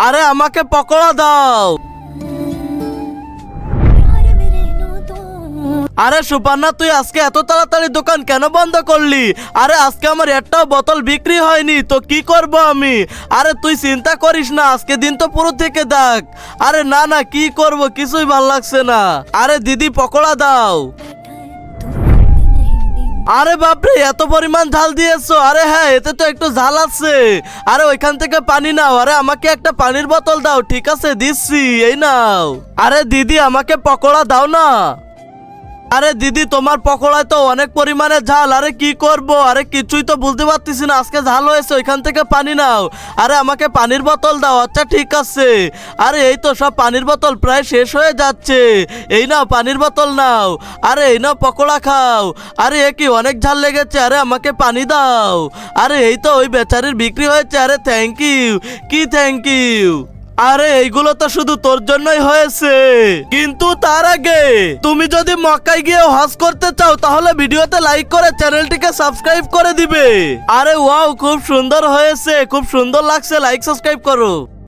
আরে আমাকে পকোড়া দাও। আরে সুপান্না, তুই আজকে এত তাড়াতাড়ি দোকান কেন বন্ধ করলি? আরে আজকে আমার একটাও বোতল বিক্রি হয়নি, তো কি করব আমি? আরে তুই চিন্তা করিস না, আজকে দিন তো পুরো থেকে দেখ। আরে না না, কি করব, কিছুই ভাল লাগছে না। আরে দিদি পকোড়া দাও। আরে বাপরে, এত পরিমাণ ঝাল দিয়েছো? আরে হ্যাঁ, এতে তো একটু ঝাল আছে। আরে ওইখান থেকে পানি নাও। আরে আমাকে একটা পানির বোতল দাও। ঠিক আছে, দিচ্ছি, এই নাও। আরে দিদি, আমাকে পকোড়া দাও না। আরে দিদি, তোমার পকোড়ায় তো অনেক পরিমাণে ঝাল। আরে কি করব? আরে কিছুই তো বুঝতে পারতেছি না, আজকে ঝাল হয়েছে। ওইখান থেকে পানি নাও। আরে আমাকে পানির বোতল দাও। আচ্ছা ঠিক আছে। আরে এই তো সব পানির বোতল প্রায় শেষ হয়ে যাচ্ছে। এই নাও পানির বোতল নাও। আরে এই নাও পকোড়া খাও। আরে এ কি, অনেক ঝাল লেগেছে। আরে আমাকে পানি দাও। আরে এই তো ওই বেচারির বিক্রি হয়েছে। আরে থ্যাংক ইউ। কি থ্যাংক ইউ? আরে এইগুলো তো শুধু তোর জন্যই হয়েছে। কিন্তু তার আগে তুমি যদি মক্কায় গিয়ে হজ করতে চাও তাহলে ভিডিওতে লাইক করে চ্যানেলটিকে সাবস্ক্রাইব করে দিবে। আরে ওয়াও, খুব সুন্দর হয়েছে, খুব সুন্দর লাগছে। লাইক সাবস্ক্রাইব করো।